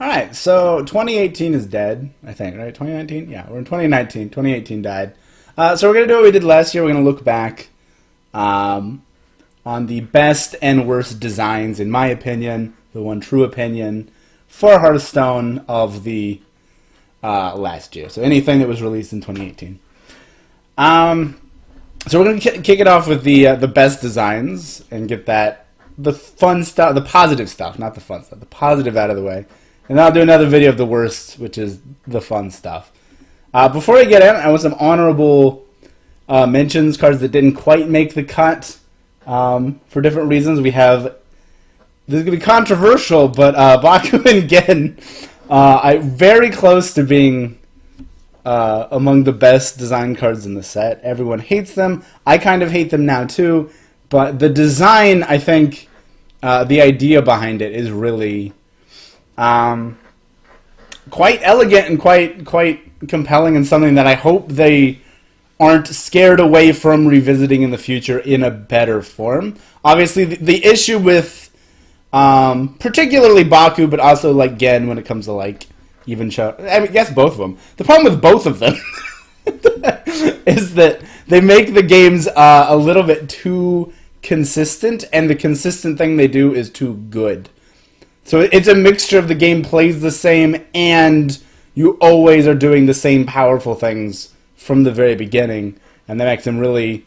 Alright, so 2018 is dead, I think, right? 2019? Yeah, we're in 2019. 2018 died. So we're going to do what we did last year. We're going to look back on the best and worst designs, in my opinion, the one true opinion, for Hearthstone of the last year. So anything that was released in 2018. So we're going to kick it off with the best designs and get the fun stuff, the positive stuff, not the fun stuff, the positive out of the way. And then I'll do another video of the worst, which is the fun stuff. Before I get in, I want some honorable mentions, cards that didn't quite make the cut for different reasons. We have, this is going to be controversial, but Baku and Gen, very close to being among the best design cards in the set. Everyone hates them. I kind of hate them now too, but the design, I think, the idea behind it is really quite elegant and quite compelling, and something that I hope they aren't scared away from revisiting in the future in a better form. Obviously, the issue with particularly Baku, but also like Gen when it comes to like even show, I guess both of them. The problem with both of them is that they make the games a little bit too consistent, and the consistent thing they do is too good. So it's a mixture of the game plays the same, and you always are doing the same powerful things from the very beginning, and that makes them really,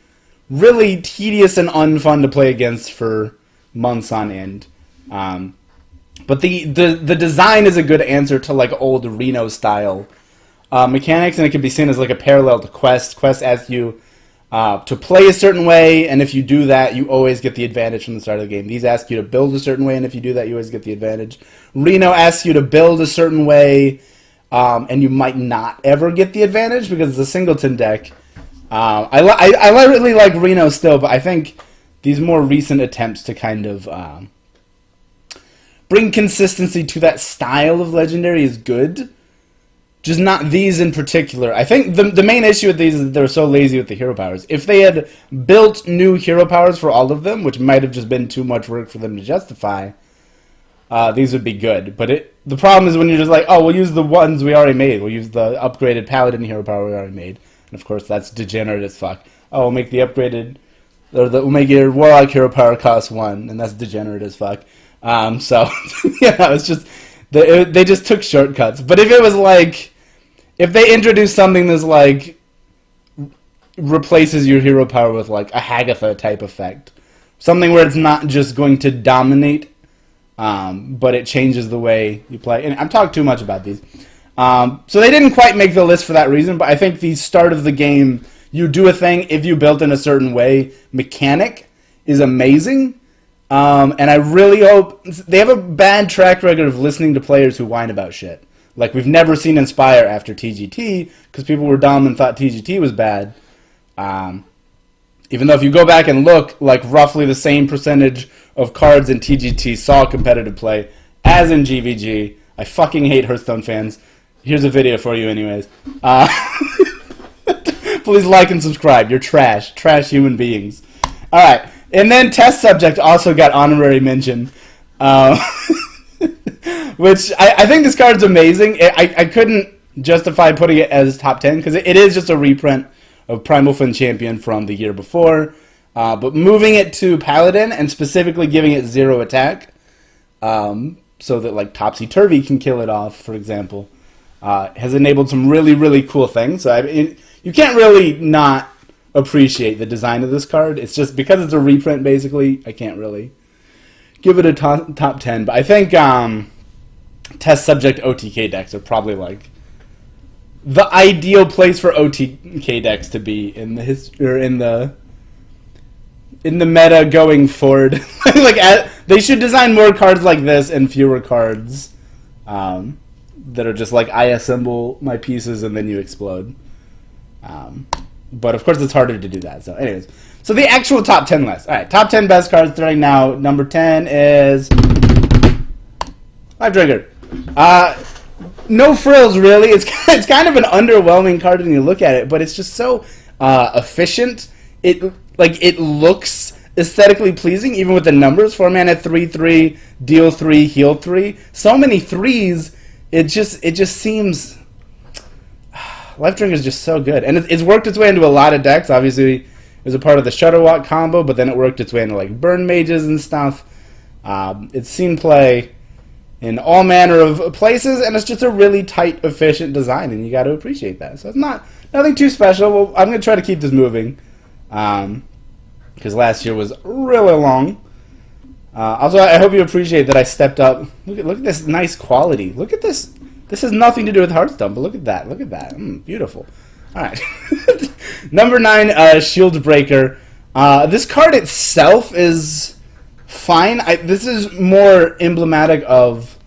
really tedious and unfun to play against for months on end. But the design is a good answer to like old Reno style mechanics, and it can be seen as like a parallel to Quest. Quest asks you to play a certain way, and if you do that, you always get the advantage from the start of the game. These ask you to build a certain way, and if you do that, you always get the advantage. Reno asks you to build a certain way, and you might not ever get the advantage because it's a singleton deck. I really like Reno still, but I think these more recent attempts to kind of bring consistency to that style of Legendary is good. Just not these in particular. I think the main issue with these is that they're so lazy with the hero powers. If they had built new hero powers for all of them, which might have just been too much work for them to justify, these would be good. But the problem is when you're just like, oh, we'll use the ones we already made. We'll use the upgraded Paladin hero power we already made. And of course, that's degenerate as fuck. Oh, we'll make the upgraded, we'll make your Warlock hero power cost 1, and that's degenerate as fuck. So, yeah, it's just, they just took shortcuts. But if it was like, if they introduce something that's like replaces your hero power with like a Hagatha type effect, something where it's not just going to dominate, but it changes the way you play. And I'm talking too much about these. So they didn't quite make the list for that reason, but I think the start of the game, you do a thing if you built in a certain way, mechanic is amazing. And I really hope, they have a bad track record of listening to players who whine about shit. Like, we've never seen Inspire after TGT, because people were dumb and thought TGT was bad. Even though if you go back and look, like, roughly the same percentage of cards in TGT saw competitive play as in GVG. I fucking hate Hearthstone fans. Here's a video for you anyways. Please like and subscribe. You're trash. Trash human beings. Alright, and then Test Subject also got honorary mention. Which, I think this card's amazing. I couldn't justify putting it as top 10, because it is just a reprint of Primal Fin Champion from the year before. But moving it to Paladin, and specifically giving it 0 attack, so that like Topsy-Turvy can kill it off, for example, has enabled some really, really cool things. So you can't really not appreciate the design of this card. It's just, because it's a reprint, basically, I can't really give it a top 10. But I think Test Subject OTK decks are probably like the ideal place for OTK decks to be in the in the meta going forward. Like, they should design more cards like this and fewer cards that are just like, I assemble my pieces and then you explode. But of course it's harder to do that. So anyways, so the actual top 10 list. All right, top 10 best cards starting now. Number 10 is Life Trigger. No frills, really. It's kind of an underwhelming card when you look at it, but it's just so efficient. It looks aesthetically pleasing, even with the numbers. 4 mana, 3/3, deal 3, heal 3. So many threes it just seems Life Drink is just so good, and it's worked its way into a lot of decks. Obviously, it was a part of the Shutterwalk combo, but then it worked its way into like Burn Mages and stuff. It's seen play in all manner of places, and it's just a really tight, efficient design, and you got to appreciate that. So it's nothing too special. Well, I'm going to try to keep this moving, because last year was really long. Also, I hope you appreciate that I stepped up. Look at this nice quality. Look at this. This has nothing to do with Hearthstone, but look at that. Look at that. Beautiful. All right. Number 9, Shield Breaker. This card itself is fine. This is more emblematic of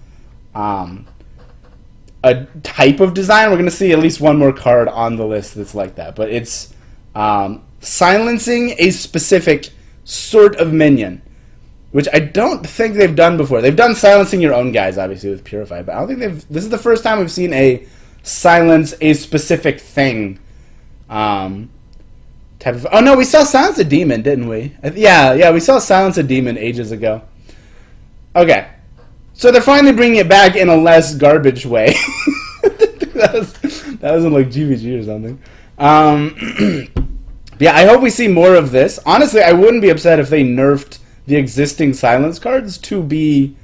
a type of design. We're going to see at least one more card on the list that's like that. But it's silencing a specific sort of minion, which I don't think they've done before. They've done silencing your own guys, obviously, with Purify, but I don't think this is the first time we've seen a silence a specific thing type of... Oh, no, we saw Silence a Demon, didn't we? Yeah, we saw Silence a Demon ages ago. Okay. So they're finally bringing it back in a less garbage way. that was in, like, GVG or something. Yeah, I hope we see more of this. Honestly, I wouldn't be upset if they nerfed the existing silence cards to be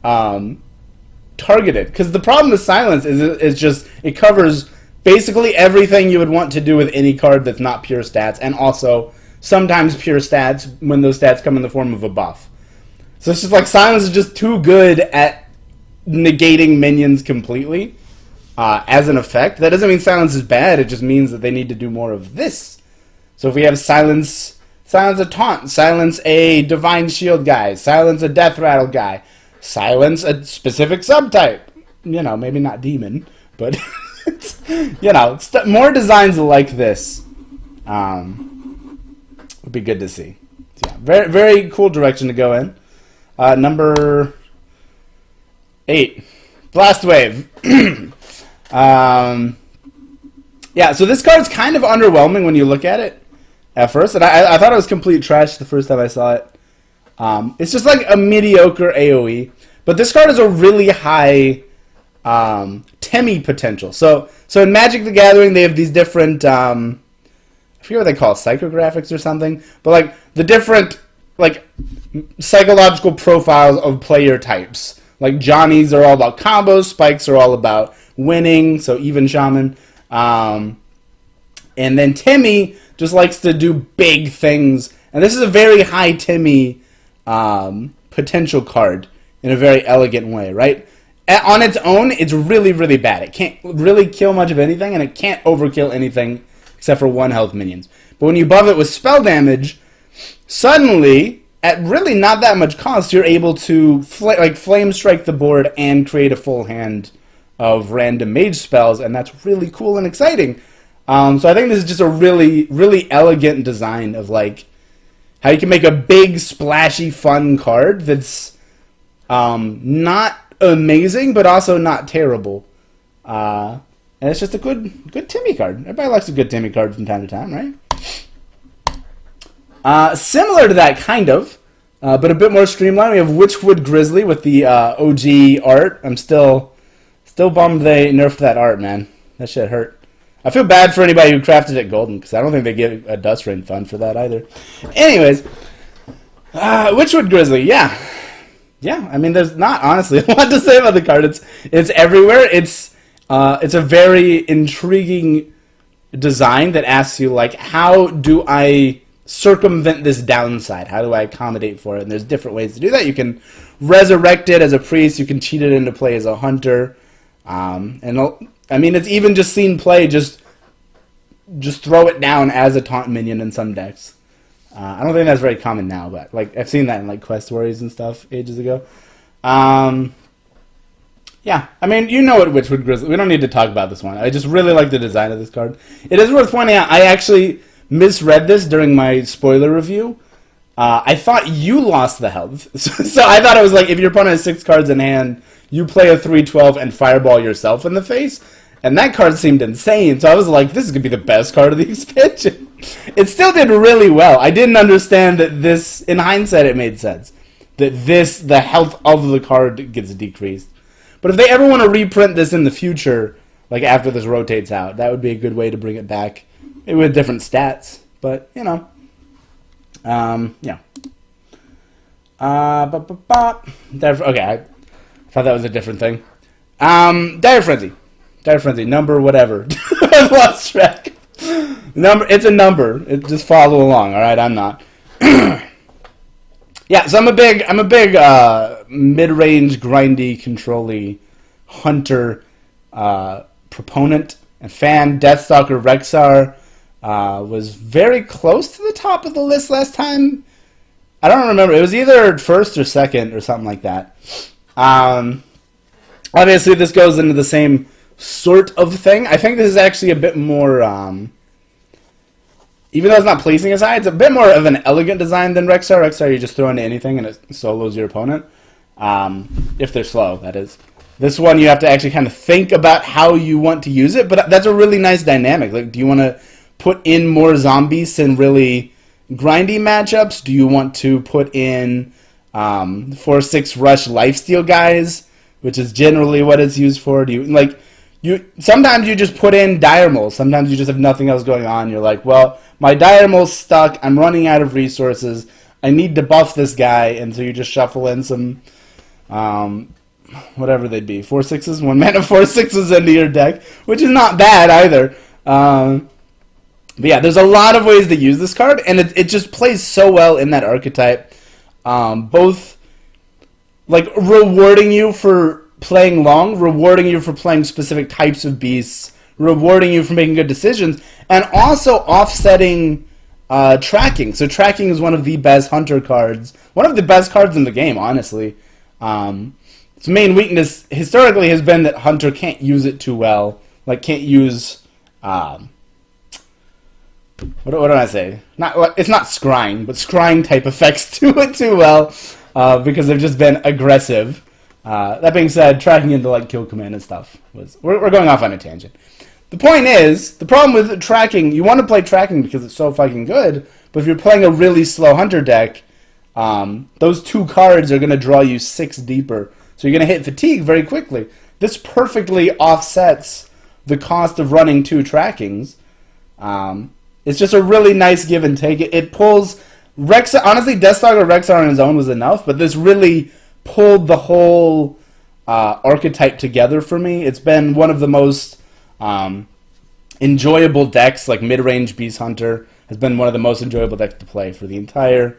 targeted, because the problem with silence is just it covers basically everything you would want to do with any card that's not pure stats, and also sometimes pure stats when those stats come in the form of a buff. So it's just like silence is just too good at negating minions completely as an effect. That doesn't mean silence is bad, it just means that they need to do more of this. So if we have silence a taunt, silence a divine shield guy, silence a death rattle guy, silence a specific subtype. You know, maybe not demon, but more designs like this would be good to see. So yeah, very, very cool direction to go in. Number 8, Blast Wave. Yeah, so this card's kind of underwhelming when you look at it at first, and I thought it was complete trash the first time I saw it. It's just like a mediocre AoE, but this card has a really high Temi potential. So in Magic the Gathering, they have these different, I forget what they call it, psychographics or something, but like the different like psychological profiles of player types. Like Johnny's are all about combos, Spikes are all about winning, so even Shaman. And then Temi just likes to do big things. And this is a very high Temi potential card in a very elegant way, right? On its own, it's really, really bad. It can't really kill much of anything, and it can't overkill anything except for 1 health minions. But when you buff it with spell damage, suddenly, at really not that much cost, you're able to flame strike the board and create a full hand of random mage spells, and that's really cool and exciting. So I think this is just a really, really elegant design of like how you can make a big, splashy, fun card that's not amazing, but also not terrible. And it's just a good Timmy card. Everybody likes a good Timmy card from time to time, right? Similar to that, kind of, but a bit more streamlined. We have Witchwood Grizzly with the OG art. I'm still bummed they nerfed that art, man. That shit hurt. I feel bad for anybody who crafted it golden, because I don't think they get a Dust Rain fund for that either. Anyways, Witchwood Grizzly, yeah. I mean, there's not honestly a lot to say about the card. It's everywhere. It's a very intriguing design that asks you, like, how do I circumvent this downside? How do I accommodate for it? And there's different ways to do that. You can resurrect it as a priest. You can cheat it into play as a hunter. And I mean, it's even just seen play. Just throw it down as a taunt minion in some decks. I don't think that's very common now, but like I've seen that in like Quest Stories and stuff ages ago. Yeah, I mean, you know what Witchwood Grizzly. We don't need to talk about this one. I just really like the design of this card. It is worth pointing out, I actually misread this during my spoiler review. I thought you lost the health. So I thought it was like if your opponent has 6 cards in hand, you play a 3/12 and fireball yourself in the face. And that card seemed insane. So I was like, this is going to be the best card of the expansion. It still did really well. I didn't understand that in hindsight, it made sense. That the health of the card gets decreased. But if they ever want to reprint this in the future, like after this rotates out, that would be a good way to bring it back. Maybe with different stats, but you know, yeah. Okay, I thought that was a different thing. Dire Frenzy, number whatever. I've lost track. It's a number. Just follow along. All right, I'm not. Yeah, so I'm a big mid-range, grindy, control-y hunter proponent and fan. Deathstalker Rexxar was very close to the top of the list last time. I don't remember. It was either first or second or something like that. Obviously, this goes into the same sort of thing. I think this is actually a bit more... even though it's not placing as high, it's a bit more of an elegant design than Rexxar. Rexxar, you just throw into anything and it solos your opponent. If they're slow, that is. This one, you have to actually kind of think about how you want to use it, but that's a really nice dynamic. Like, do you want to put in more zombies in really grindy matchups? Do you want to put in 4/6 rush lifesteal guys, which is generally what it's used for? Do you like... Sometimes you just put in Dire Moles. Sometimes you just have nothing else going on. You're like, well, my Dire Mole's stuck. I'm running out of resources. I need to buff this guy. And so you just shuffle in some, whatever they'd be. 4/6s? 1 mana 4/6s into your deck, which is not bad either. But yeah, there's a lot of ways to use this card. And it just plays so well in that archetype. Both, like, rewarding you for playing long, rewarding you for playing specific types of beasts, rewarding you for making good decisions, and also offsetting tracking. So tracking is one of the best hunter cards, one of the best cards in the game, honestly. Its main weakness historically has been that hunter can't use it too well, like can't use... what do I say? It's not scrying, but scrying type effects to it too well, because they've just been aggressive. That being said, tracking into like kill command and stuff we're going off on a tangent. The point is, the problem with tracking, you want to play tracking because it's so fucking good, but if you're playing a really slow hunter deck, those 2 cards are going to draw you 6 deeper. So you're going to hit fatigue very quickly. This perfectly offsets the cost of running 2 trackings. It's just a really nice give and take. It pulls Rexxar. Honestly, Deathstalker Rexxar on his own was enough, but this really pulled the whole archetype together for me. It's been one of the most enjoyable decks, like mid-range Beast Hunter has been one of the most enjoyable decks to play for the entire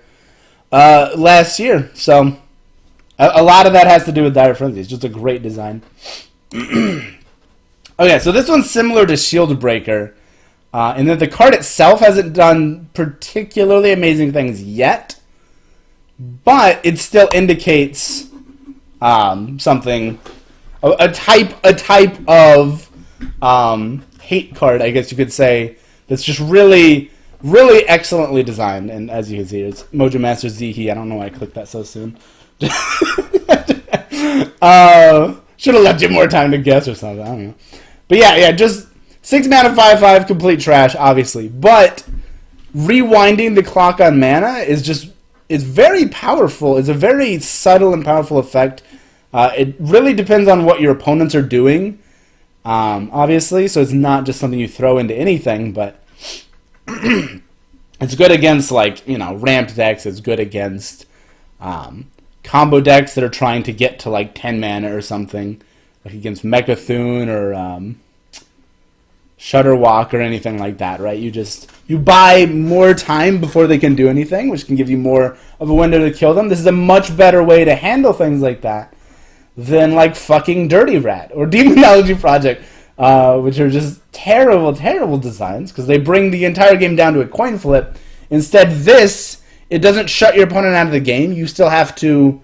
last year. So a lot of that has to do with Dire Frenzy. It's just a great design. Okay, so this one's similar to Shield Breaker, in that the card itself hasn't done particularly amazing things yet, but it still indicates something, a type of hate card, I guess you could say, that's just really, really excellently designed. And as you can see, it's Mojo Master Zihi. I don't know why I clicked that so soon. Should have left you more time to guess or something. I don't know. But yeah, just 6 mana, 5/5, complete trash, obviously. But rewinding the clock on mana is very powerful. It's a very subtle and powerful effect. It really depends on what your opponents are doing, obviously. So it's not just something you throw into anything, but it's good against, like, ramped decks. It's good against combo decks that are trying to get to like 10 mana or something, like against Mechathune or Shutterwalk or anything like that, right? You buy more time before they can do anything, which can give you more of a window to kill them. This is a much better way to handle things like that than like fucking Dirty Rat or Demonology Project, which are just terrible, terrible designs because they bring the entire game down to a coin flip. Instead, it doesn't shut your opponent out of the game. You still have to,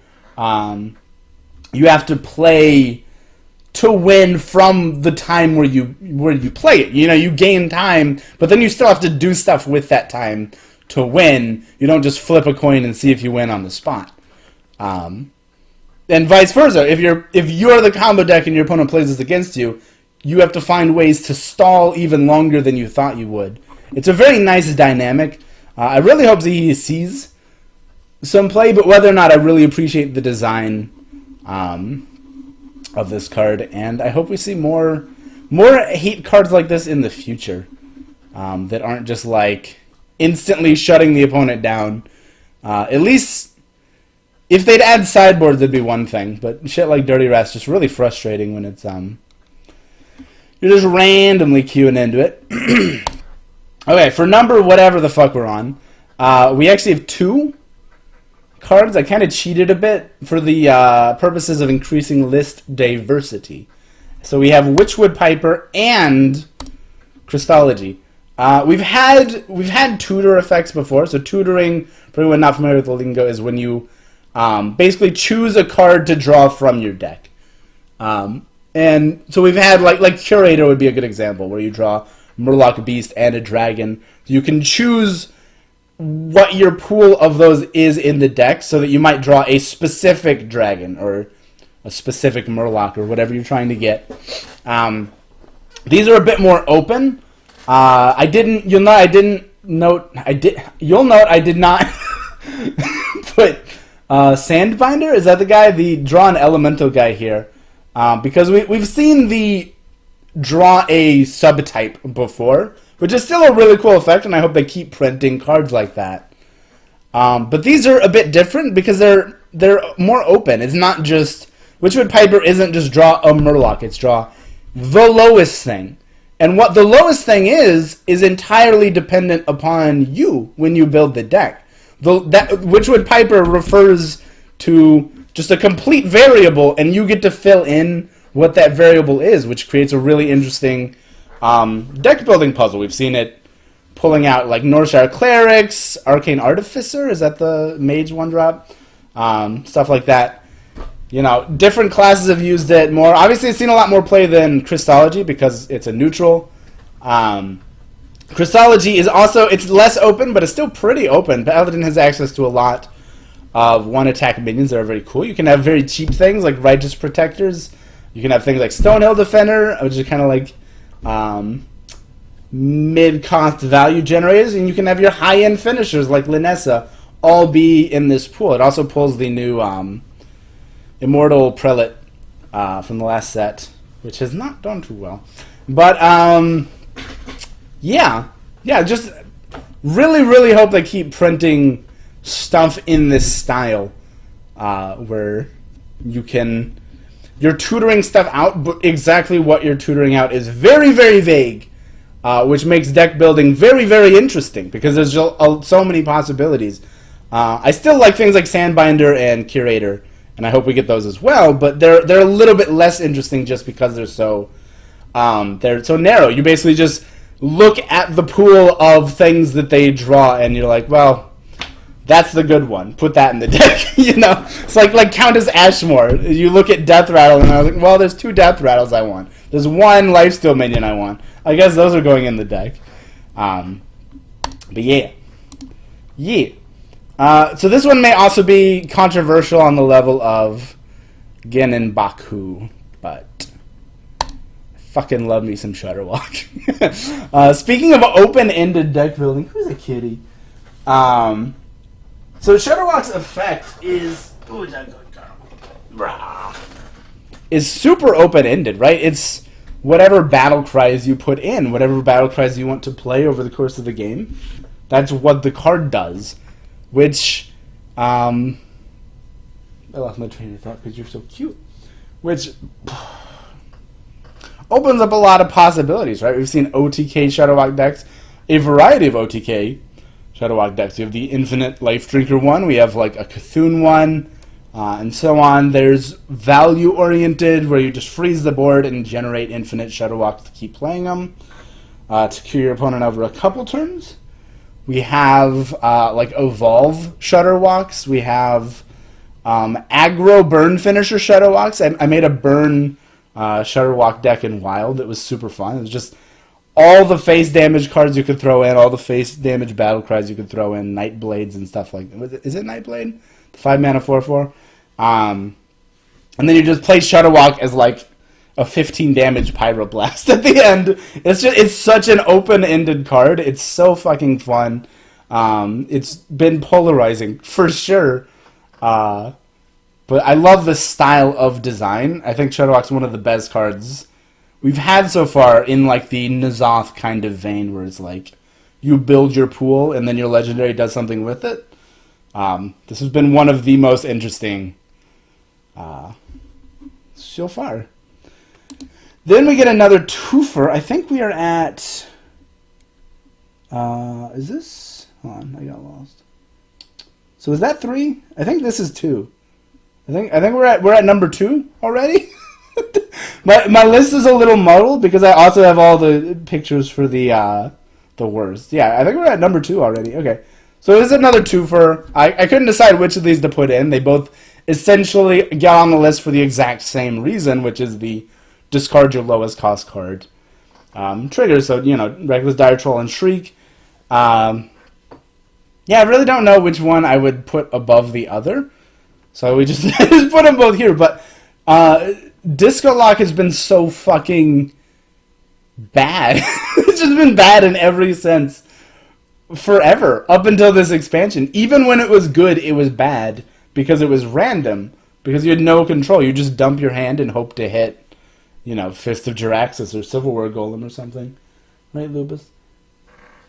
play to win from the time where you play it. You gain time, but then you still have to do stuff with that time to win. You don't just flip a coin and see if you win on the spot. And vice versa. If you're the combo deck and your opponent plays this against you, you have to find ways to stall even longer than you thought you would. It's a very nice dynamic. I really hope he sees some play, but whether or not, I really appreciate the design of this card, and I hope we see more Heat cards like this in the future that aren't just like instantly shutting the opponent down. At least if they'd add sideboards, that'd be one thing, but shit like Dirty Rat's just really frustrating when it's you're just randomly queuing into it. Okay, for number whatever the fuck we're on, we actually have 2 cards. I kind of cheated a bit for the purposes of increasing list diversity. So we have Witchwood Piper and Crystology. We've had tutor effects before. So tutoring, for anyone not familiar with the lingo, is when you basically choose a card to draw from your deck. And so we've had like Curator would be a good example where you draw Murloc Beast and a Dragon. You can choose what your pool of those is in the deck so that you might draw a specific Dragon or a specific Murloc or whatever you're trying to get. These are a bit more open. You'll note I did not put Sandbinder. Is that the guy, the draw an elemental guy here? Because we've seen the draw a subtype before, which is still a really cool effect, and I hope they keep printing cards like that. But these are a bit different because they're more open. It's not just Witchwood Piper isn't just draw a Murloc. It's draw the lowest thing, and what the lowest thing is entirely dependent upon you when you build the deck. Witchwood Piper refers to just a complete variable, and you get to fill in what that variable is, which creates a really interesting deck building puzzle. We've seen it pulling out like Northshire Clerics, Arcane Artificer, is that the mage 1-drop? Stuff like that. You know, different classes have used it more. Obviously, it's seen a lot more play than Crystology because it's a neutral. Crystology is also, it's less open, but it's still pretty open. Paladin has access to a lot of 1-attack minions that are very cool. You can have very cheap things like Righteous Protectors. You can have things like Stonehill Defender, which is kind of like mid-cost value generators. And you can have your high-end finishers like Linessa all be in this pool. It also pulls the new Immortal Prelate from the last set, which has not done too well. But, yeah, just really, really hope they keep printing stuff in this style where you're tutoring stuff out, but exactly what you're tutoring out is very, very vague, which makes deck building very, very interesting because there's so many possibilities. I still like things like Sandbinder and Curator, and I hope we get those as well, but they're a little bit less interesting just because they're so narrow. You basically just look at the pool of things that they draw, and you're like, well, that's the good one. Put that in the deck. You know, it's like Countess Ashmore. You look at Death Rattle, and I was like, well, there's 2 Death Rattles I want. There's 1 Lifesteal minion I want. I guess those are going in the deck. But yeah. So this one may also be controversial on the level of Gen and Baku, but I fucking love me some Shudderwalk. Speaking of open-ended deck building, who's a kitty? So Shudderwalk's effect is super open-ended, right? It's whatever battle cries you put in, whatever battle cries you want to play over the course of the game. That's what the card does, which I lost my train of thought because you're so cute. Which opens up a lot of possibilities, right? We've seen OTK Shudderwalk decks, a variety of OTK Shudderwalk decks. You have the Infinite Life Drinker one, we have like a Cthulhu one, and so on. There's value-oriented, where you just freeze the board and generate infinite Shudderwalks to keep playing them, to cure your opponent over a couple turns. We have like Evolve Shudderwalks. We have Aggro Burn Finisher Shudderwalks. I made a Burn Shudderwalk deck in Wild. It was super fun. It was just all the face damage cards you could throw in, all the face damage battle cries you could throw in, Night Blades and stuff like that. Is it Night Blade? 5 mana 4/4. And then you just play Shudderwalk as like a 15 damage Pyroblast at the end. It's such an open-ended card. It's so fucking fun. It's been polarizing for sure. But I love the style of design. I think Shadowhawk's one of the best cards we've had so far in like the N'Zoth kind of vein, where it's like you build your pool and then your legendary does something with it. This has been one of the most interesting so far. Then we get another twofer. I think we are at... is this... Hold on, I got lost. So is that 3? I think this is 2. I think we're at number 2 already. my list is a little muddled because I also have all the pictures for the worst. Yeah, I think we're at number 2 already. Okay, so this is another twofer. I couldn't decide which of these to put in. They both essentially get on the list for the exact same reason, which is the discard your lowest cost card trigger. So Reckless Dire Troll and Shriek. Yeah, I really don't know which one I would put above the other. So we just, just put them both here. But Disco Lock has been so fucking bad. It's just been bad in every sense forever, up until this expansion. Even when it was good, it was bad because it was random. Because you had no control. You just dump your hand and hope to hit, Fist of Jaraxxus or Civil War Golem or something. Right, Lupus?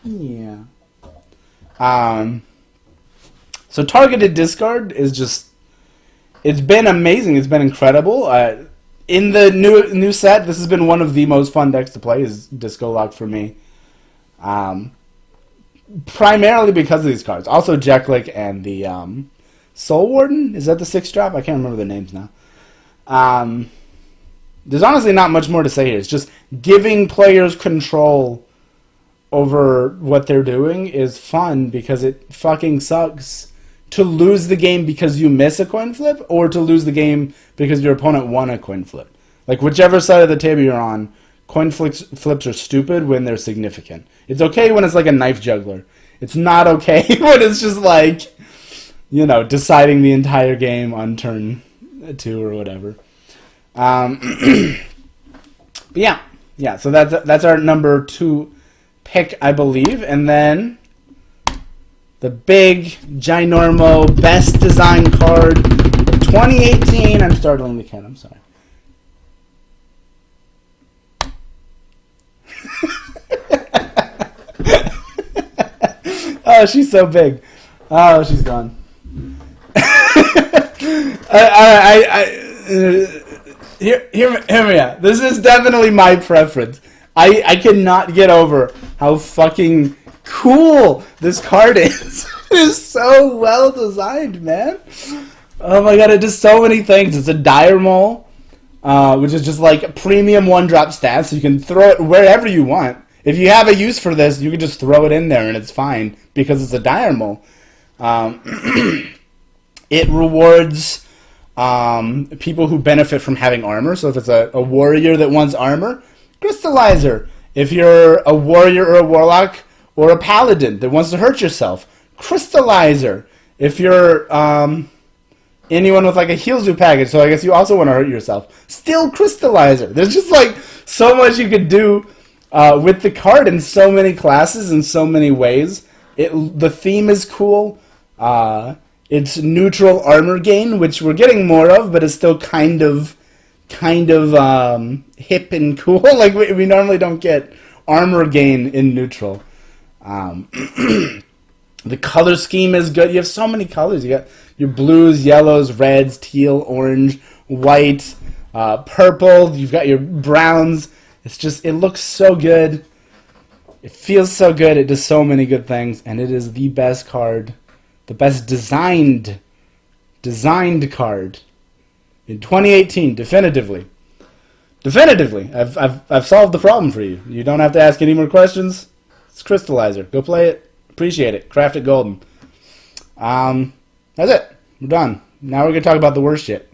Yeah. So targeted discard is just... It's been amazing. It's been incredible. In the new set, this has been one of the most fun decks to play, is Disco Lock for me. Primarily because of these cards. Also Jeklik and the Soul Warden. Is that the 6-drop? I can't remember the names now. There's honestly not much more to say here. It's just giving players control over what they're doing is fun because it fucking sucks to lose the game because you miss a coin flip, or to lose the game because your opponent won a coin flip. Like, whichever side of the table you're on, coin flips are stupid when they're significant. It's okay when it's like a knife juggler. It's not okay when it's just like, deciding the entire game on turn 2 or whatever. But yeah. So that's our number 2 pick, I believe, and then the big, ginormo, best design card of 2018. I'm startling the cat. I'm sorry. Oh, she's so big. Oh, she's gone. Hear me out. This is definitely my preference. I cannot get over how fucking cool this card is. It is so well designed, man. Oh my god, it does so many things. It's a Dire Mole, which is just like premium 1-drop stats, so you can throw it wherever you want. If you have a use for this, you can just throw it in there and it's fine, because it's a Dire Mole. It rewards people who benefit from having armor. So if it's a warrior that wants armor, Crystallizer. If you're a warrior or a warlock or a paladin that wants to hurt yourself, Crystallizer. If you're anyone with like a heal zoo package, so I guess you also want to hurt yourself, still Crystallizer. There's just like so much you could do with the card in so many classes in so many ways. The theme is cool. It's neutral armor gain, which we're getting more of, but it's still kind of hip and cool. Like we normally don't get armor gain in neutral. The color scheme is good. You have so many colors. You got your blues, yellows, reds, teal, orange, white, purple. You've got your browns. It looks so good. It feels so good. It does so many good things, and it is the best card, the best designed card in 2018, definitively. I've solved the problem for you. You don't have to ask any more questions. It's Crystallizer. Go play it. Appreciate it. Craft it golden. That's it. We're done. Now we're going to talk about the worst shit.